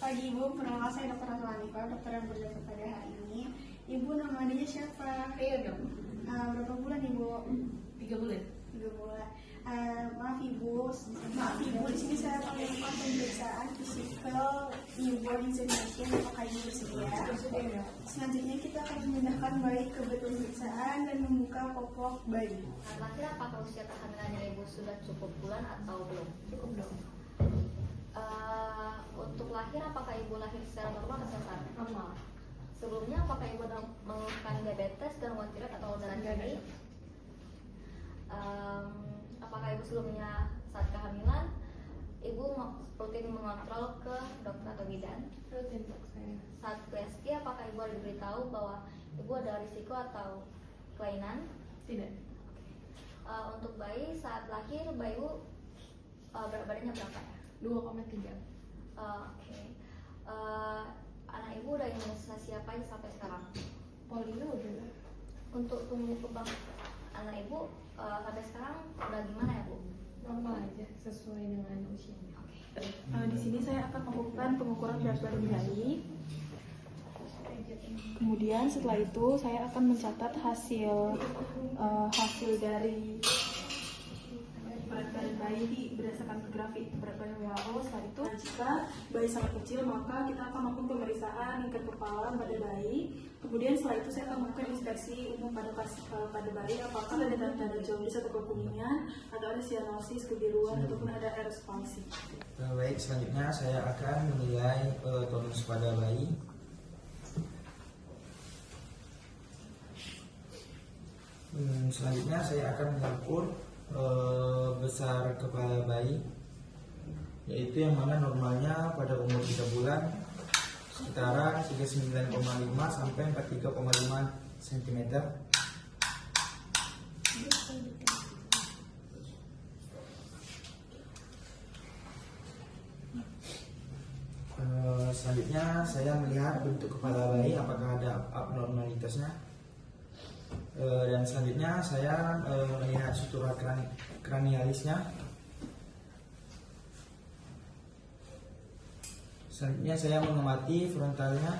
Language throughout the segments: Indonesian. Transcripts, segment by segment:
Pagi Ibu, perkenalkan saya Dr. Hanifah, dokter yang berjasa pada hari ini. Ibu namanya siapa? Iya dong. Berapa bulan Ibu? 3 bulan. 3 bulan. Maaf Ibu, di sini saya akan melakukan pemeriksaan fisikal newborn examination. Apakah Ibu bersedia? Bersedia. Selanjutnya kita akan memindahkan bayi ke bed pemeriksaan dan membuka popok bayi. Lahir apakah usia kehamilannya ibu sudah cukup bulan atau belum? Cukup dong. Untuk lahir apakah ibu lahir secara normal atau sesar? Normal. Sebelumnya apakah ibu mengeluhkan diabetes, gangguan tiroid atau darah tinggi? Apakah ibu sebelumnya saat kehamilan ibu rutin mengontrol ke dokter atau bidan? Rutin dok saya. Saat USG apakah ibu ada diberitahu bahwa ibu ada risiko atau kelainan? Tidak. Untuk bayi saat lahir bayi ibu berat badannya berapa ya? 2,3. Oke. Anak ibu udah imunisasi apa aja sampai sekarang? Polio udah. Untuk tumbuh kembang anak ibu sampai sekarang udah gimana ya bu? Normal aja sesuai dengan usianya. Di sini saya akan melakukan pengukuran berat badan bayi. Kemudian setelah itu saya akan mencatat hasil dari berat badan bayi berdasarkan grafik berat badan WHO. Setelah itu jika bayi sangat kecil maka kita akan melakukan pemeriksaan lingkar kepala pada bayi. Kemudian setelah itu saya akan melakukan inspeksi umum pada bayi, apakah ada tanda-tanda jaundice atau kekuningan, atau ada sianosis, kebiruan, ataupun ada eros palsi. Baik, selanjutnya saya akan menilai tonus pada bayi. Selanjutnya saya akan mengukur besar kepala bayi, yaitu yang mana normalnya pada umur 3 bulan sekitaran 39,5 sampai 43,5 cm. Selanjutnya saya melihat bentuk kepala bayi apakah ada abnormalitasnya. Dan selanjutnya saya melihat struktur kranialisnya. Selanjutnya saya mengamati frontalnya.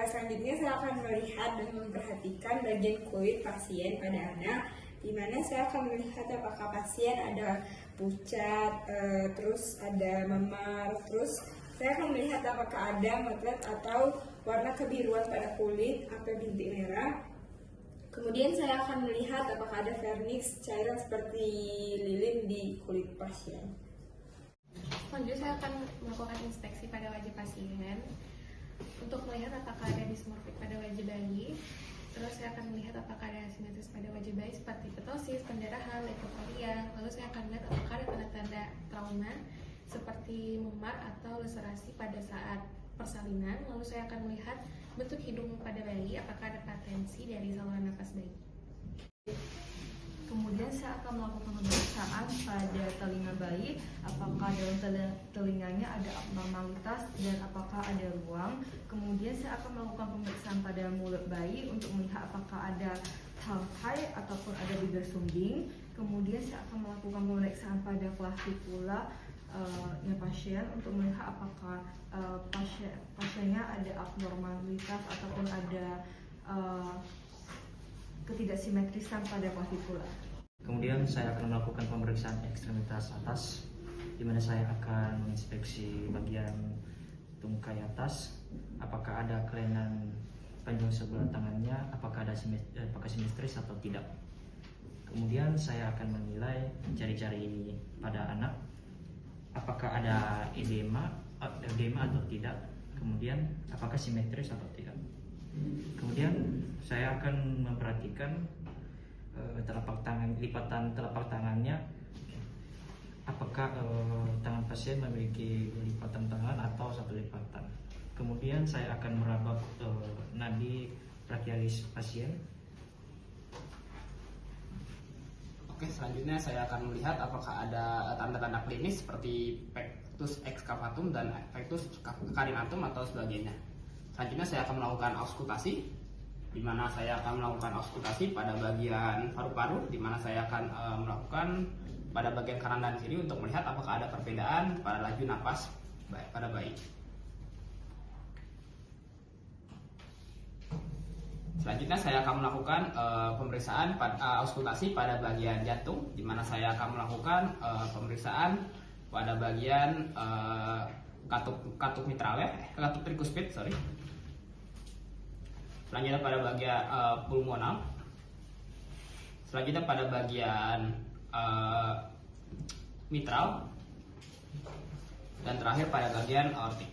Selanjutnya saya akan melihat dan memperhatikan bagian kulit pasien pada anak, di mana saya akan melihat apakah pasien ada pucat, terus ada memar, terus saya akan melihat apakah ada motret atau warna kebiruan pada kulit atau bintik merah. Kemudian saya akan melihat apakah ada vernix cairan seperti lilin di kulit pasien. Selanjutnya saya akan melakukan inspeksi pada wajah pasien untuk melihat apakah ada dismorfik pada wajah bayi. Terus saya akan melihat apakah ada asimetris pada wajah bayi seperti ptosis, pendarahan, leukoplakia. Lalu saya akan melihat apakah ada tanda-tanda trauma seperti memar atau laserasi pada saat persalinan. Lalu saya akan melihat bentuk hidung pada bayi, apakah ada patensi dari saluran napas bayi. Kemudian saya akan melakukan pemeriksaan pada telinga bayi, apakah dalam telinganya ada abnormalitas dan apakah ada ruang. Kemudian saya akan melakukan pemeriksaan pada mulut bayi untuk melihat apakah ada tongue tie ataupun ada bibir sumbing. Kemudian saya akan melakukan pemeriksaan pada klavikula pasien untuk melihat apakah pasiennya ada abnormalitas ataupun ada ketidaksimetrisan pada klavikula. Kemudian saya akan melakukan pemeriksaan ekstremitas atas, di mana saya akan menginspeksi bagian tungkai atas, apakah ada kelainan panjang sebelah tangannya, apakah simetris atau tidak. Kemudian saya akan menilai jari-jari pada anak, apakah ada edema atau tidak, kemudian apakah simetris atau tidak. Kemudian saya akan memperhatikan lipatan telapak tangannya, apakah tangan pasien memiliki lipatan tangan atau satu lipatan. Kemudian saya akan meraba nadi brachialis pasien. Oke, selanjutnya saya akan melihat apakah ada tanda-tanda klinis seperti pectus excavatum dan pectus carinatum atau sebagainya. Selanjutnya saya akan melakukan auskultasi, di mana saya akan melakukan auskultasi pada bagian paru-paru, di mana saya akan melakukan pada bagian kanan dan kiri untuk melihat apakah ada perbedaan pada laju napas pada bayi. Selanjutnya saya akan melakukan pemeriksaan auskultasi pada bagian jantung, di mana saya akan melakukan pemeriksaan pada bagian katup mitral katup trikuspid, Selanjutnya pada bagian pulmonal. Selanjutnya pada bagian mitral, dan terakhir pada bagian aortik.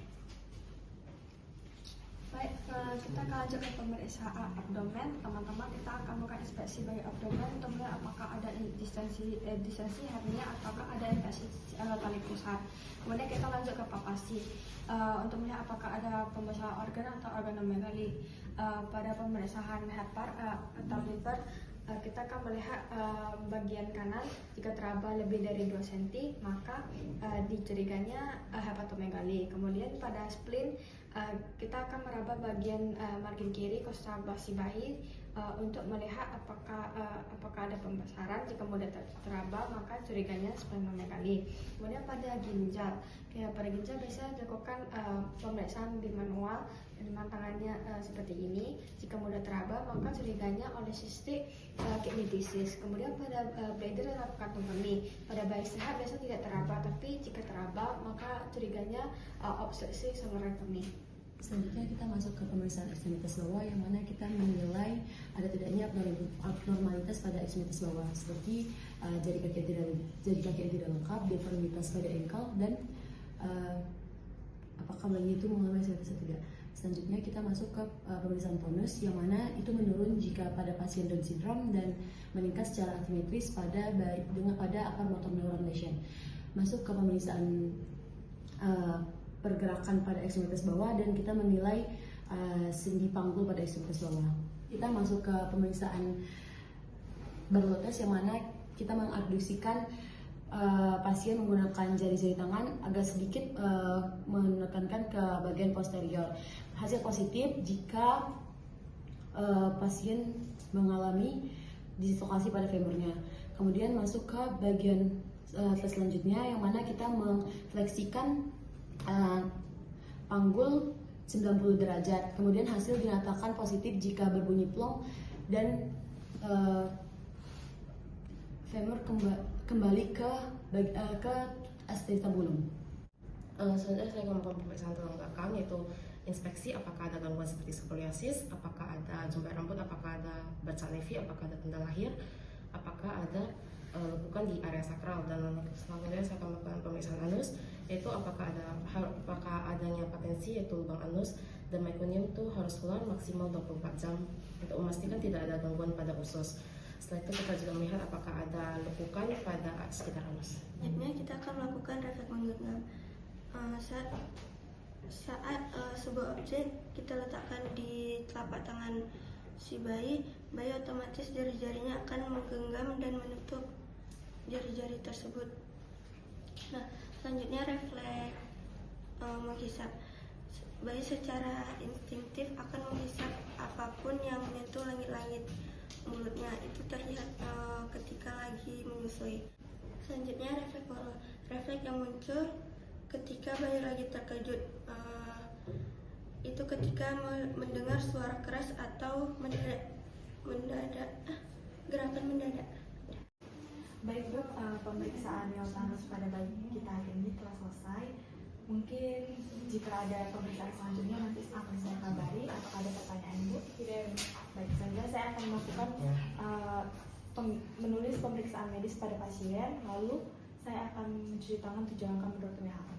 Baik, kita akan lanjut ke pemeriksaan abdomen. Teman-teman, kita akan melakukan inspeksi bayi abdomen untuk melihat apakah ada distensi hernia ataukah ada infeksi tali pusat. Kemudian kita lanjut ke papasi untuk melihat apakah ada pembesaran organ atau organomegali. Pada pemeriksaan hepar atau liver, kita akan melihat bagian kanan jika teraba lebih dari 2 cm maka dicuriganya hepatomegali. Kemudian pada spleen kita akan meraba bagian margin kiri kostal si bayi untuk melihat apakah ada pembesaran. Jika mudah teraba maka curiganya splenomegali. Kemudian pada ginjal, pada ginjal biasanya dilakukan pemeriksaan bimanual dengan tangannya seperti ini. Jika mudah teraba maka curiganya polycystic kidney disease. Kemudian pada bladder dilakukan kemih. Pada bayi sehat biasanya tidak teraba, tapi jika teraba maka curiganya obstruksi saluran kemih. Selanjutnya kita masuk ke pemeriksaan ekstremitas bawah, yang mana kita menilai ada tidaknya abnormalitas pada ekstremitas bawah seperti jari kaki yang tidak lengkap, deformitas pada engkel, dan apakah bayi itu mengalami ekstremitas atau tidak. Selanjutnya kita masuk ke pemeriksaan tonus, yang mana itu menurun jika pada pasien Down syndrome dan meningkat secara asimetris pada upper motor neuron lesion. Masuk ke pemeriksaan pergerakan pada ekstremitas bawah, dan kita menilai sendi panggul pada ekstremitas bawah. Kita masuk ke pemeriksaan berlotes, yang mana kita mengabduksikan pasien menggunakan jari-jari tangan agak sedikit menekankan ke bagian posterior. Hasil positif jika pasien mengalami dislokasi pada femurnya. Kemudian masuk ke bagian selanjutnya, yang mana kita mengfleksikan panggul 90 derajat. Kemudian hasil dinyatakan positif jika berbunyi plong dan femur kembali ke acetabulum. Selanjutnya saya akan melakukan pemeriksaan tulang belakang, yaitu inspeksi apakah ada gangguan seperti skoliosis, apakah ada jumpai rambut, apakah ada Bart's Nevi, apakah ada tanda lahir, apakah ada lekukan di area sakral. Dan selanjutnya saya akan melakukan pemeriksaan anus, yaitu apakah adanya patensi yaitu lubang anus, dan meconium itu harus keluar maksimal 24 jam untuk memastikan tidak ada gangguan pada usus. Setelah itu kita juga melihat apakah ada lekukan pada sekitar anus. Selanjutnya kita akan melakukan refleks menggenggam. Saat sebuah objek kita letakkan di telapak tangan si bayi otomatis jari-jarinya akan menggenggam dan menutup jari-jari tersebut. Nah, selanjutnya refleks menghisap. Bayi secara instingtif akan menghisap apapun yang menyentuh langit-langit mulutnya. Itu terlihat ketika lagi menyusui. Selanjutnya refleks yang muncul ketika bayi lagi terkejut, itu ketika mendengar suara keras atau gerakan mendadak. Baik Bu, pemeriksaan neonatus pada bayi kita hari ini telah selesai. Mungkin jika ada pemeriksaan selanjutnya nanti akan saya kabari. Apakah ada pertanyaan Bu? Tidak. Baik, selanjutnya saya akan melakukan menulis pemeriksaan medis pada pasien, lalu saya akan mencuci tangan 7 langkah menurut WHO.